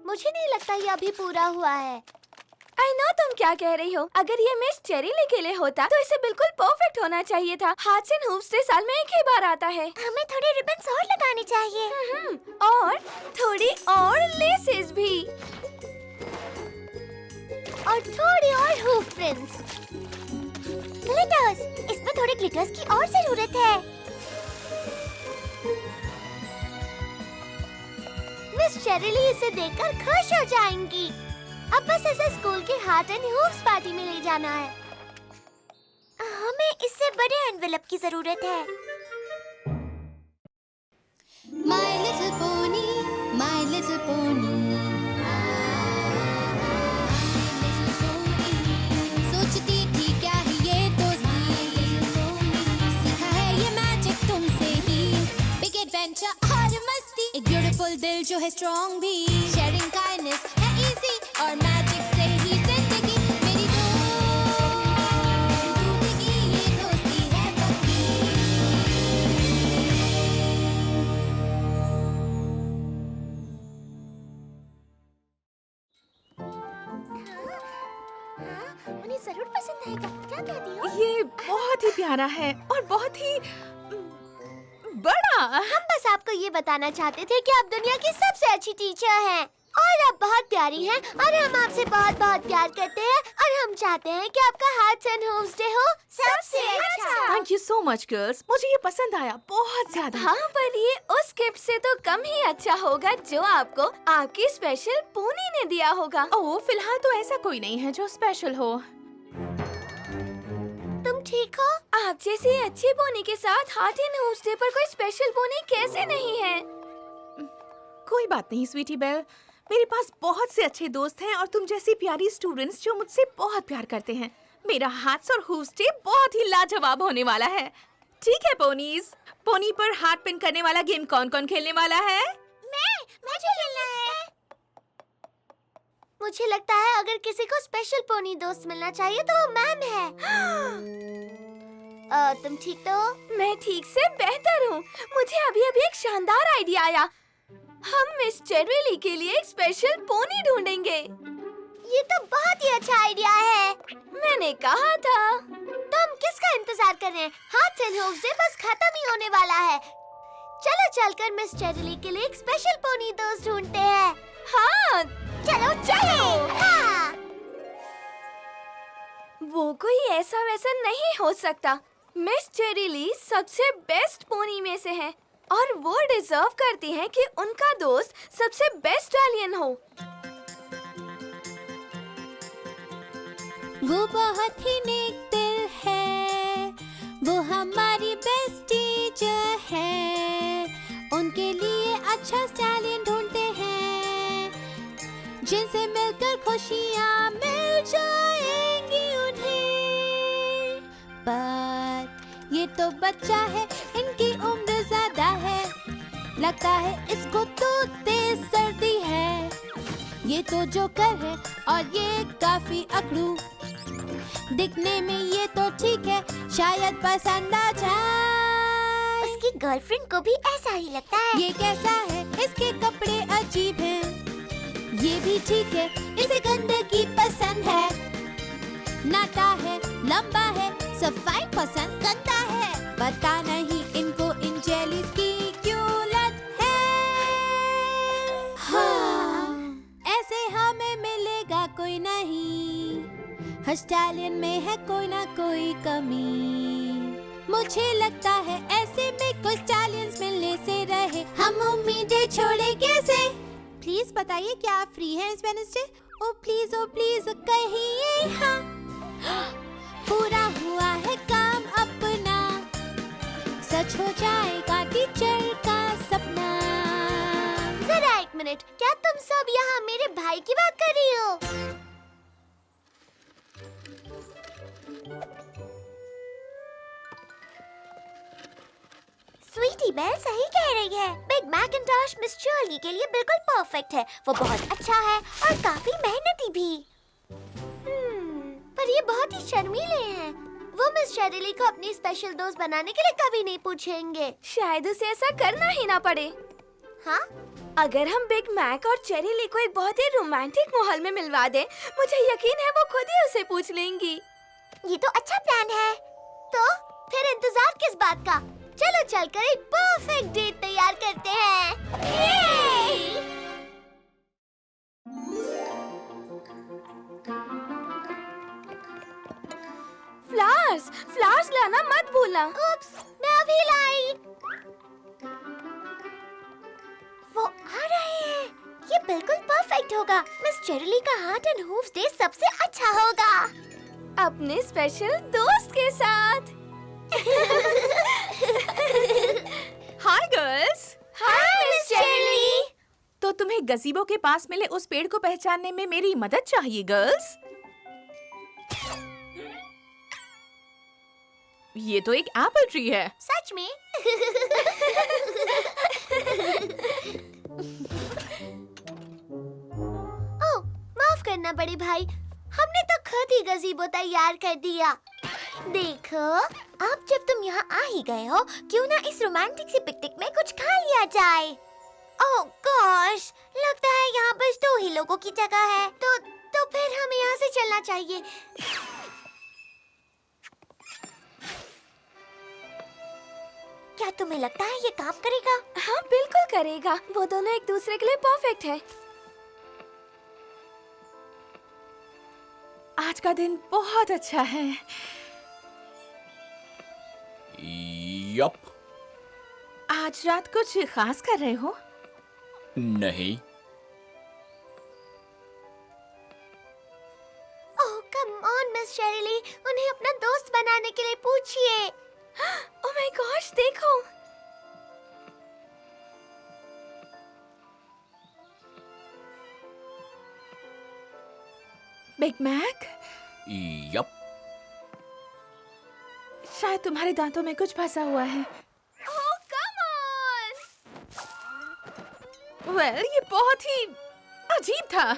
मुझे नहीं लगता ये अभी पूरा हुआ है। आई नो तुम क्या कह रही हो। अगर ये मिस चेरीली के लिए होता तो इसे बिल्कुल परफेक्ट होना चाहिए था। हाथ एंड हूव्स डे साल में एक ही बार आता है। हमें थोड़े रिबन्स और लगाने चाहिए। और थोड़ी और लेसेस भी। और थोड़ी और हूफ प्रिंट्स। ग्लिटर्स, इसमें थोड़े ग्लिटर्स की और जरूरत है। मिस चेरीली इसे देखकर खुश हो जाएंगी। अब बस इसे स्कूल के हार्ट एंड हूव्स पार्टी में ले जाना है। हमें इससे बड़े एनवेलप की जरूरत है। My little pony, my little pony. सोचती थी क्या है ये दोस्ती, सीखा है ये मैजिक तुमसे ही। Big adventure और मस्ती, एक beautiful दिल जो है strong भी। Sharing kindness है easy और मैजिक से ही जिंदगी मेरी जिंदगी ये दोस्ती है पक्की। उन्हें जरूर पसंद आएगा। क्या कहती हो? ये बहुत ही प्यारा है और बहुत ही बड़ा। हम बस आपको ये बताना चाहते थे कि आप दुनिया की सबसे अच्छी टीचर हैं और आप बहुत प्यारी हैं और हम आपसे बहुत बहुत प्यार करते हैं और हम चाहते हैं कि आपका हार्ट एंड हूव्स डे हो सबसे अच्छा। Thank you so much girls, मुझे ये पसंद आया बहुत ज्यादा। हाँ, पर ये उस गिफ्ट से तो कम ही अच्छा होगा जो आपको आपकी स्पेशल पोनी ने दिया होगा। ओह, फिलहाल तो ऐसा कोई नहीं है जो स्पेशल हो। तुम ठीक हो? आप जैसी अच्छी पोनी के साथ हार्ट एंड हूव्स डे पर कोई स्पेशल पोनी कैसे नहीं है? कोई बात नहीं स्वीटी बेल, मेरे पास बहुत से अच्छे दोस्त हैं और तुम जैसी प्यारी स्टूडेंट्स जो मुझसे बहुत प्यार करते हैं। मेरा हार्ट्स और हूव्स डे बहुत ही लाजवाब होने वाला है। ठीक है पोनीज, पोनी पर हाथ पिन करने वाला गेम कौन-कौन खेलने वाला है? मुझे खेलना है। मुझे लगता है अगर किसी को स्पेशल पोनी दोस्त मिलना चाहिए तो वो मैम है। तुम ठीक तो हो? मैं ठीक से बेहतर हूँ। मुझे अभी-अभी एक शानदार आइडिया आया। हम मिस चेरीली के लिए एक स्पेशल पोनी ढूंढेंगे। ये तो बहुत ही अच्छा आइडिया है। मैंने कहा था। तो हम किसका इंतजार कर रहे हैं? हाथ एंड हूव्स डे बस खत्म ही होने वाला है। चलो चलकर मिस चेरीली के लिए एक स्पेशल पोनी दोस्त ढूंढते हैं। हाँ, चलो चलो। हाँ। वो कोई ऐसा वैसा नहीं हो सकता। मिस चेरीली सबसे बेस्ट पोनी में से है और वो डिजर्व करती हैं कि उनका दोस्त सबसे बेस्ट स्टैलियन हो। वो बहुत ही नेक दिल है, वो हमारी बेस्ट टीचर है। उनके लिए अच्छा स्टैलियन ढूंढते हैं जिनसे मिलकर खुशियाँ मिल जाएंगी उन्हें। पर ये तो बच्चा है, इनकी उम्र ज्यादा है, लगता है इसको तो तेज सर्दी है। ये तो जोकर है और ये काफी अकड़ू, दिखने में ये तो ठीक है, शायद पसंद आ जाए। उसकी गर्लफ्रेंड को भी ऐसा ही लगता है। ये कैसा है, इसके कपड़े अजीब हैं। ये भी ठीक है, इसे गंदगी पसंद है। नाटा है, लंबा है, सफाई पसंद करता है। पता नहीं इनको इन जेलीज की क्यों लत है। हाँ, ऐसे हमें मिलेगा कोई नहीं, हर स्टैलियन में है कोई ना कोई कमी। मुझे लगता है ऐसे में कुछ स्टैलियंस मिलने से रहे हम उम्मीदें छोड़े कैसे। प्लीज बताइए क्या आप फ्री हैं इस वेडनेसडे? ओ प्लीज कहिए हाँ। पूरा हुआ है काम अपना, सच हो जाएगा टीचर का सपना। जरा एक मिनट, क्या तुम सब यहाँ मेरे भाई की बात कर रही हो? स्वीटी बेल सही कह रही है। बिग मैकिंटॉश मिस चेरीली के लिए बिल्कुल परफेक्ट है। वो बहुत अच्छा है और काफी मेहनती भी। पर ये बहुत ही शर्मीले हैं। वो मिस चेरीली को अपनी स्पेशल दोस्त बनाने के लिए कभी नहीं पूछेंगे। शायद उसे ऐसा करना ही ना पड़े। हाँ? अगर हम बिग मैक और चेरी ली को एक बहुत ही रोमांटिक माहौल में मिलवा दें, मुझे यकीन है वो खुद ही उसे पूछ लेंगी। ये तो अच्छा प्लान है। तो फिर इंतजार किस बात का? चलो चलकर एक परफेक्ट डेट तैयार करते हैं। ये! फ्लावर्स लाना मत भूलना। उप्स, मैं अभी लाई। वो आ रहे हैं। ये बिल्कुल परफेक्ट होगा। मिस चेरी का हार्ट एंड हूव्स डे सबसे अच्छा होगा। अपने स्पेशल दोस्त के साथ। Hi girls. Hi miss cherry. तो तुम्हें गज़ीबो के पास मिले उस पेड़ को पहचानने में मेरी मदद चाहिए गर्ल्स। ये तो एक एप्पल ट्री है। सच में? ओह, माफ करना बड़े भाई, हमने तो खुद ही गज़ीबो तैयार कर दिया। देखो, अब जब तुम यहाँ आ ही गए हो, क्यों ना इस रोमांटिक सी पिकनिक में कुछ खा लिया जाए। ओह गॉश, लगता है यहाँ बस 2 ही लोगों की जगह है। तो फिर हमें यहाँ से चलना चाहिए। क्या तुम्हें लगता है ये काम करेगा? हाँ बिल्कुल करेगा। वो दोनों एक दूसरे के लिए परफेक्ट है। आज का दिन बहुत अच्छा है। यप। आज रात कुछ खास कर रहे हो? नहीं। ओह कम ऑन मिस शेरिली, उन्हें अपना दोस्त बनाने के लिए पूछिए। ओह माय गॉश, देखो। Big Mac? यप। शायद तुम्हारे दांतों में कुछ फंसा हुआ है। ओह कम ऑन। वेल, ये बहुत ही अजीब था।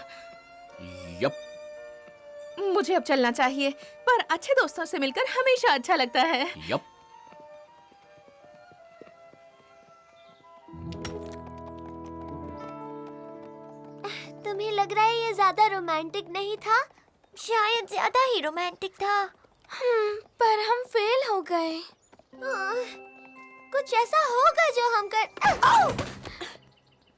यप। मुझे अब चलना चाहिए, पर अच्छे दोस्तों से मिलकर हमेशा अच्छा लगता है। यप। तुम्हें लग रहा है ये ज्यादा रोमांटिक नहीं था? शायद ज्यादा ही रोमांटिक था। पर हम फेल हो गए। कुछ ऐसा होगा जो हम कर।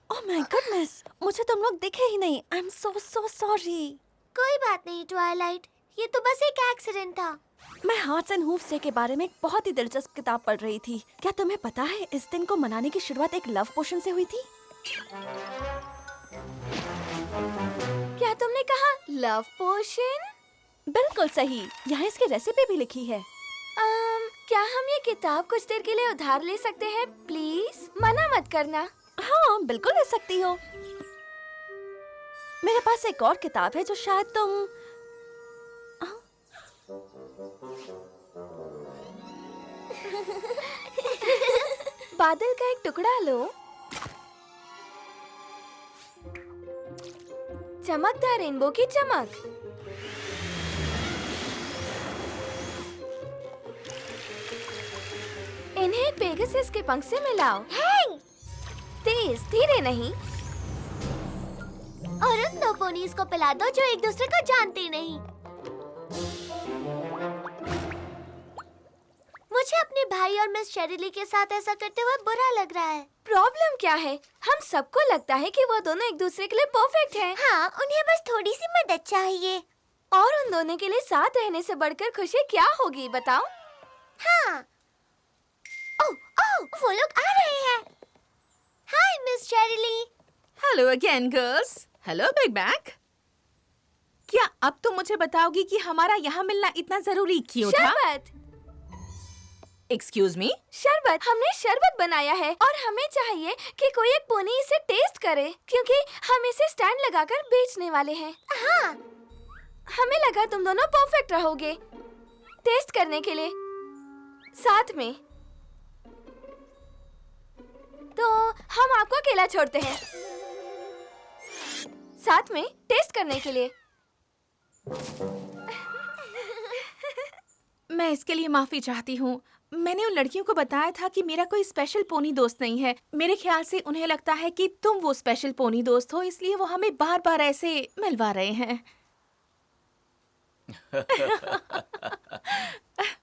ओह माय गुडनेस, मुझे तुम लोग दिखे ही नहीं। I am so sorry. कोई बात नहीं ट्वाइलाइट, ये तो बस एक एक्सीडेंट था। मैं हार्ट्स एंड हूव्स डे के बारे में एक बहुत ही दिलचस्प किताब पढ़ रही थी। क्या तुम्हें पता है इस दिन को मनाने की शुरुआत एक लव पोशन से हुई थी? क्या तुमने कहा लव पोशन? बिल्कुल सही। यहाँ इसकी रेसिपी भी लिखी है। क्या हम ये किताब कुछ देर के लिए उधार ले सकते हैं प्लीज? मना मत करना। हाँ बिल्कुल ले सकती हो। मेरे पास एक और किताब है जो शायद तुम बादल का एक टुकड़ा लो। चमकदार रेनबो की चमक। इन्हें पेगासस के पंख से मिलाओ। हैंग! तेज, धीरे नहीं। और उन 2 पोनीज को पिला दो जो एक दूसरे को जानते नहीं। मुझे अपने भाई और मिस शेरिली के साथ ऐसा करते हुए बुरा लग रहा है। प्रॉब्लम क्या है? हम सबको लगता है कि वो दोनों एक दूसरे के लिए परफेक्ट हैं। हाँ, उन्हें बस थोड़ी सी मदद चाहिए। और उन दोनों के लिए साथ रहने से बढ़कर खुशी क्या होगी बताओ? हाँ। ओह, वो लोग आ रहे हैं। Hi miss Sherilee. Hello again girls. Hello big back. क्या अब तुम मुझे बताओगी कि हमारा यहाँ मिलना इतना जरूरी क्यों था? शरबत। Excuse me? शरबत। हमने शरबत बनाया है और हमें चाहिए कि कोई एक पोनी इसे टेस्ट करे, क्योंकि हम इसे स्टैंड लगाकर बेचने वाले हैं। हाँ। हमें लगा तुम दोनों परफेक्ट रहोगे टेस्ट करने के लिए साथ में, तो हम आपको अकेला छोड़ते हैं साथ में टेस्ट करने के लिए। मैं इसके लिए माफी चाहती हूँ। मैंने उन लड़कियों को बताया था कि मेरा कोई स्पेशल पोनी दोस्त नहीं है। मेरे ख्याल से उन्हें लगता है कि तुम वो स्पेशल पोनी दोस्त हो, इसलिए वो हमें बार-बार ऐसे मिलवा रहे हैं।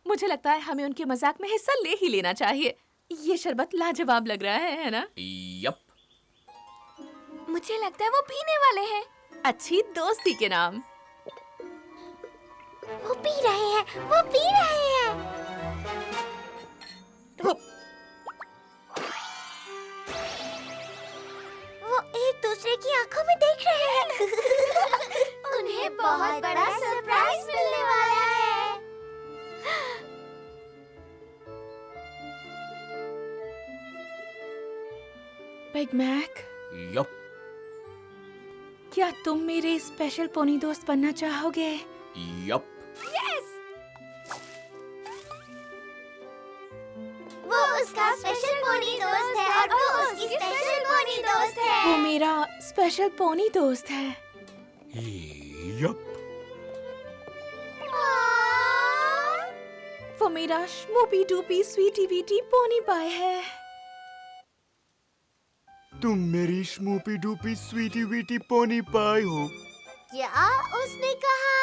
मुझे लगता है हमें उनके मजाक में हिस्सा ले ही लेना चाहिए। ये शरबत लाजवाब लग रहा है ना? यप। मुझे लगता है वो पीने वाले हैं। अच्छी दोस्ती के नाम। वो पी रहे हैं, वो पी रहे हैं। वो एक दूसरे की आंखों में देख रहे हैं। उन्हें बहुत बड़ा सरप्राइज मिलने वाला है। Big Mac, yup. क्या तुम मेरे स्पेशल पोनी दोस्त बनना चाहोगे? यप। वो उसका स्पेशल पोनी दोस्त है और वो उसकी स्पेशल पोनी दोस्त है। वो मेरा स्पेशल पोनी दोस्त है। यप। वो मेरा स्मूपी डूपी स्वीटी वीटी पोनी पाई है। तुम मेरी स्मूपी डूपी स्वीटी वीटी पोनी पाई हो। क्या उसने कहा?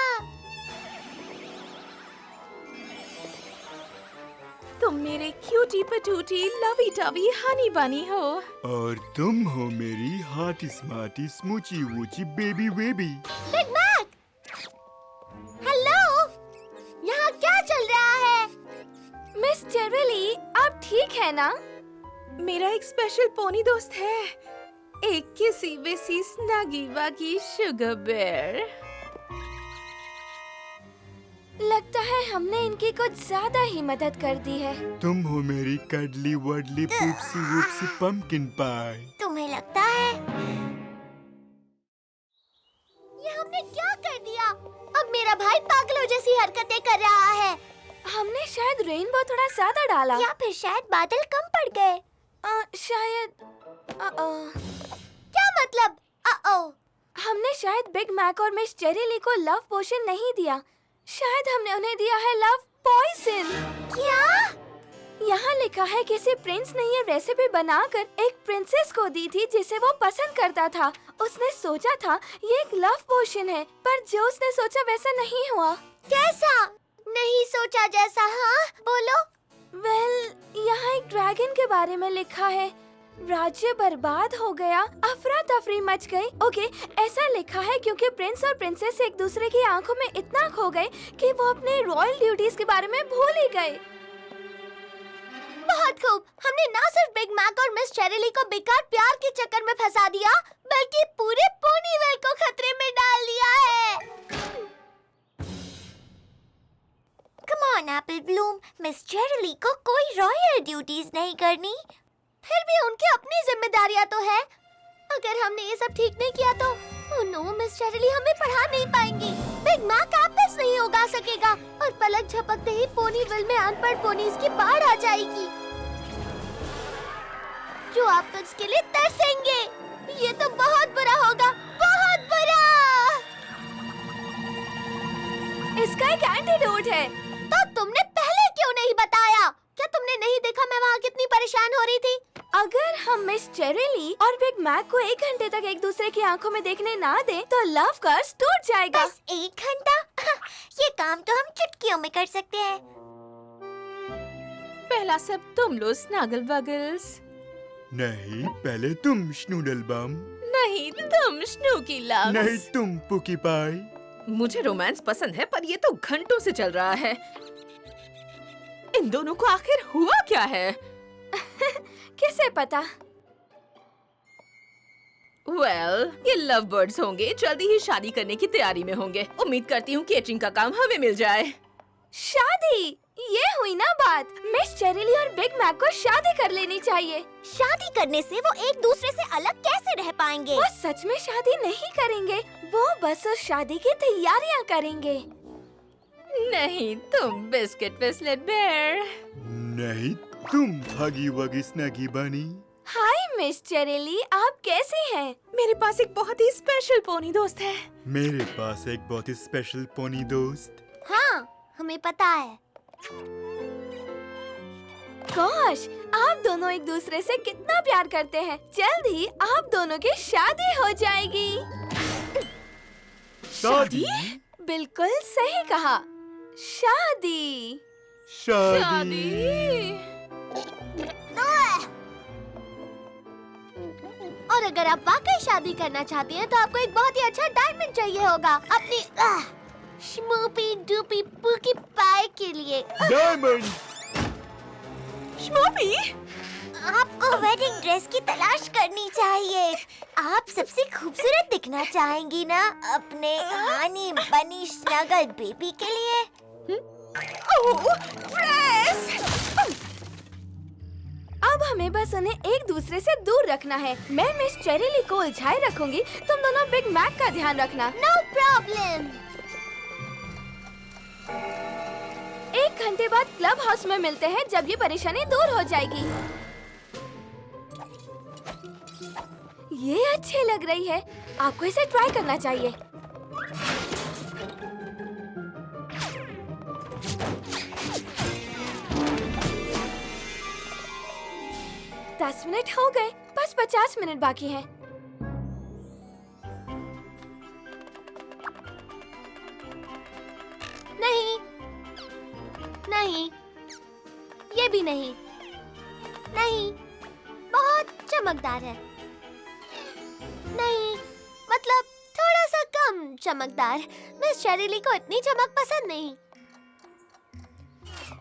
तुम मेरे क्यूटी पटूटी लवी टवी हनी बनी हो। और तुम हो मेरी hottie smarty smoochie woochie baby baby. Big Mac, hello, यहाँ क्या चल रहा है? मिस जेरेली, आप ठीक है ना? मेरा एक स्पेशल पोनी दोस्त है, एक किसी विसी स्नगी वागी शुगर बेयर। लगता है हमने इनकी कुछ ज्यादा ही मदद कर दी है। तुम हो मेरी कडली वडली पुपसी वुपसी पंपकिन पाई। तुम्हें लगता है ये हमने क्या कर दिया? अब मेरा भाई पागलों जैसी हरकतें कर रहा है। हमने शायद रेनबो थोड़ा ज्यादा डाला, या फिर शायद बादल कम पड़ गए। शायद क्या मतलब? हमने शायद बिग मैक और मिस जेरेली को लव पोशन नहीं दिया, शायद हमने उन्हें दिया है लव पॉइजन। क्या? यहाँ लिखा है किसी प्रिंस ने ये रेसिपी बनाकर एक प्रिंसेस को दी थी जिसे वो पसंद करता था। उसने सोचा था ये एक लव पोशन है, पर जो उसने सोचा वैसा नहीं हुआ। कैसा? नहीं सोचा जैसा? हाँ, बोलो। यहाँ एक ड्रैगन के बारे में लिखा है। राज्य बर्बाद हो गया, अफरा तफरी मच गई। ओके, ऐसा लिखा है क्योंकि प्रिंस और प्रिंसेस एक दूसरे की आंखों में इतना खो गए कि वो अपने रॉयल ड्यूटीज के बारे में भूल ही गए। बहुत खूब। हमने ना सिर्फ बिग मैक और मिस चेरेली को बेकार प्यार के चक्कर में फंसा दिया, बल्कि पूरे पोनीवेल को खतरे में डाल दिया है। Come on Apple Bloom, miss Cherilee को कोई रॉयल ड्यूटीज नहीं करनी। फिर भी उनकी अपनी जिम्मेदारियां तो है। अगर हमने ये सब ठीक नहीं किया तो ओह नो, मिस चेरेली हमें पढ़ा नहीं पाएंगी। बिग मैक एप्पल्स नहीं उगा सकेगा और पलक झपकते ही पोनीविल में अनपढ़ पोनीज की बाढ़ आ जाएगी जो एप्पल्स के लिए तरसेंगे। ये तो बहुत बुरा होगा, बहुत बुरा। इसका एक एंटीडोट है। तो तुमने पहले क्यों नहीं बताया? क्या तुमने नहीं देखा मैं वहाँ कितनी परेशान हो रही थी? अगर हम मिस चेरेली और बिग मैक को 1 घंटे तक एक दूसरे की आंखों में देखने ना दें, तो लव कर्स टूट जाएगा। बस 1 घंटा? ये काम तो हम चुटकियों में कर सकते हैं। पहला सब तुम लो स्नगल बगल्स। नहीं, पहले तुम स्नूडल बम। नहीं, तुम स्नूकी लव्स। नहीं, तुम पुकी पाई। मुझे रोमांस पसंद है, पर ये तो घंटों से चल रहा है। इन दोनों को आखिर हुआ क्या है? किसे पता? ये लव बर्ड्स होंगे, जल्दी ही शादी करने की तैयारी में होंगे। उम्मीद करती हूँ केटरिंग का काम हमें मिल जाए। शादी? ये हुई ना बात। मिस चेरेली और बिग मैक को शादी कर लेनी चाहिए। शादी करने से वो एक दूसरे से अलग कैसे रह पाएंगे? वो सच में शादी नहीं करेंगे, वो बस उस शादी की तैयारियां करेंगे। नहीं, तुम बिस्किट बिस्लेट बेयर। नहीं, तुम हगी वगी स्नगी बनी। हाय मिस चेरेली, आप कैसी हैं? मेरे पास एक बहुत ही स्पेशल पोनी दोस्त है। मेरे पास एक बहुत ही स्पेशल पोनी दोस्त। हाँ, हमें पता है। गॉश, आप दोनों एक दूसरे से कितना प्यार करते हैं। जल्द ही आप दोनों की शादी हो जाएगी। शादी? बिल्कुल सही कहा, शादी। शादी। और अगर आप वाकई शादी करना चाहती हैं तो आपको एक बहुत ही अच्छा डायमंड चाहिए होगा अपनी स्मूपी डूपी पूकी पाई के लिए। डायमंड। स्मूपी, आपको वेडिंग ड्रेस की तलाश करनी चाहिए। आप सबसे खूबसूरत दिखना चाहेंगी ना अपने हनी बनी स्नगल बेबी के लिए। ड्रेस। अब हमें बस उन्हें एक दूसरे से दूर रखना है। मैं मिस चेरीली को उलझाए रखूंगी, तुम दोनों बिग मैक का ध्यान रखना। No problem. 1 घंटे बाद क्लब हाउस में मिलते हैं, जब ये परेशानी दूर हो जाएगी। ये अच्छी लग रही है, आपको इसे ट्राई करना चाहिए। दस मिनट हो गए, बस 50 मिनट बाकी हैं। नहीं, नहीं, ये भी नहीं, नहीं, बहुत चमकदार है। नहीं, मतलब थोड़ा सा कम चमकदार। मिस चेरीली को इतनी चमक पसंद नहीं।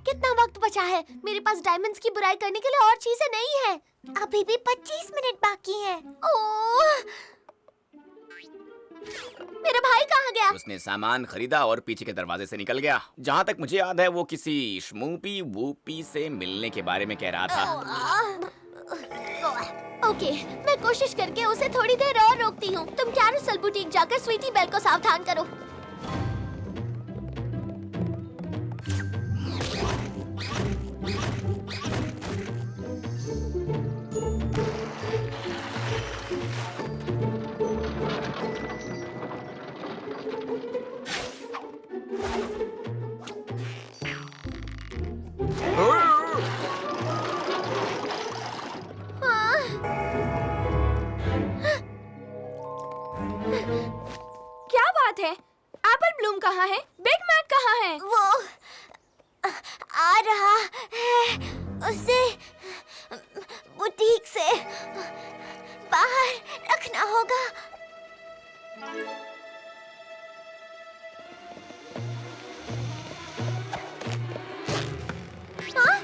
कितना वक्त बचा है? मेरे पास डायमंड्स की बुराई करने के लिए और चीजें नहीं है। अभी भी 25 मिनट बाकी हैं। ओह, मेरा भाई कहाँ गया? उसने सामान खरीदा और पीछे के दरवाजे से निकल गया। जहाँ तक मुझे याद है वो किसी श्मूपी वूपी से मिलने के बारे में कह रहा था। ओके, मैं कोशिश करके उसे थोड़ी देर और रोकती हूँ। तुम कैरोसेल बुटीक जाकर स्वीटी बेल को सावधान करो। क्या बात है? एप्पल ब्लूम कहाँ है? बिग मैक कहाँ है? वो आ रहा है। उसे बुटीक से बाहर रखना होगा। हाँ?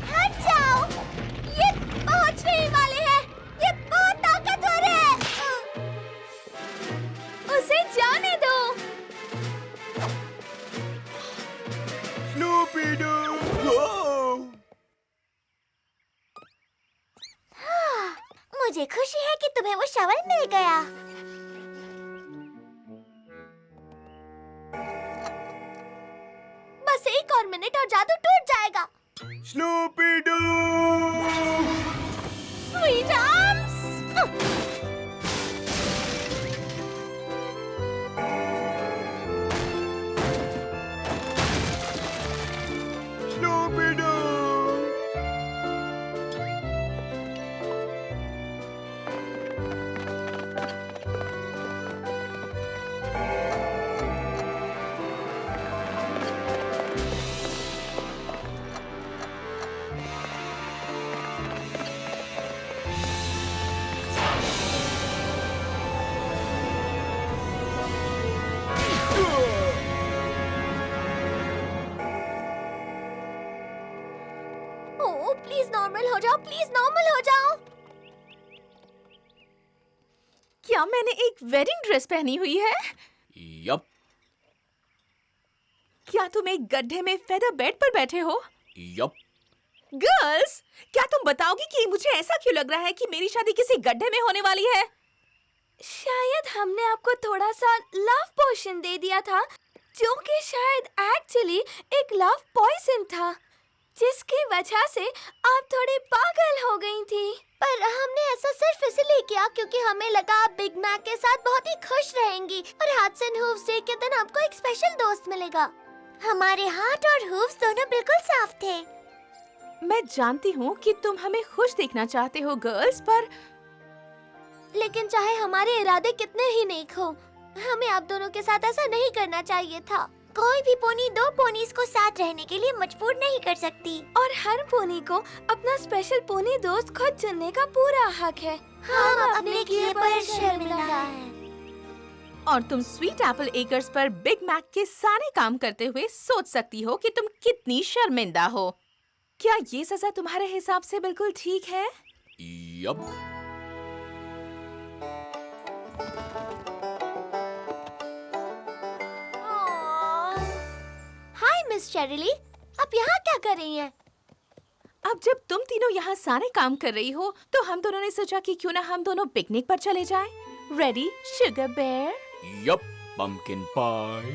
हट जाओ! ये पहुंचने ही वाले हैं। ये बहुत ताकतवर है। उसे जाने दो। Snoopy do. मुझे खुशी है कि तुम्हें वो शॉवर मिल गया। बस 1 और मिनट और जादू टूट जाएगा। Snoopy do. Sweet arms. Snoopy do. Oh, please normal हो जाओ, प्लीज नॉर्मल हो जाओ। क्या मैंने एक वेडिंग ड्रेस पहनी हुई है? यप क्या तुम एक गड्ढे में फेदर बेड पर बैठे हो? यप गर्ल्स, क्या तुम बताओगी कि मुझे ऐसा क्यों लग रहा है कि मेरी शादी किसी गड्ढे में होने वाली है? शायद हमने आपको थोड़ा सा लव पोशन दे दिया था, जो कि शायद एक्चुअली एक लव पॉइजन था, जिसकी वजह से आप थोड़ी पागल हो गई थी। पर हमने ऐसा सिर्फ इसलिए किया क्योंकि हमें लगा आप बिग मैक के साथ बहुत ही खुश रहेंगी और हार्ट्स एंड हूव्स डे के दिन आपको एक स्पेशल दोस्त मिलेगा। हमारे हार्ट और हूव्स दोनों बिल्कुल साफ थे। मैं जानती हूँ कि तुम हमें खुश देखना चाहते हो गर्ल्स, पर लेकिन चाहे हमारे इरादे कितने ही नेक हो, हमें आप दोनों के साथ ऐसा नहीं करना चाहिए था। कोई भी पोनी दो पोनीज को साथ रहने के लिए मजबूर नहीं कर सकती, और हर पोनी को अपना स्पेशल पोनी दोस्त खुद चुनने का पूरा हक है। हम अपने किए पर शर्मिंदा हैं। और तुम स्वीट एप्पल एकर्स पर बिग मैक के सारे काम करते हुए सोच सकती हो कि तुम कितनी शर्मिंदा हो। क्या ये सजा तुम्हारे हिसाब से बिल्कुल ठीक है? यप। हाय मिस चेरिली, आप यहाँ क्या कर रही हैं? अब जब तुम तीनों यहाँ सारे काम कर रही हो, तो हम दोनों ने सोचा कि क्यों ना हम दोनों पिकनिक पर चले जाएं। Ready sugar bear? Yup. Pumpkin पाई।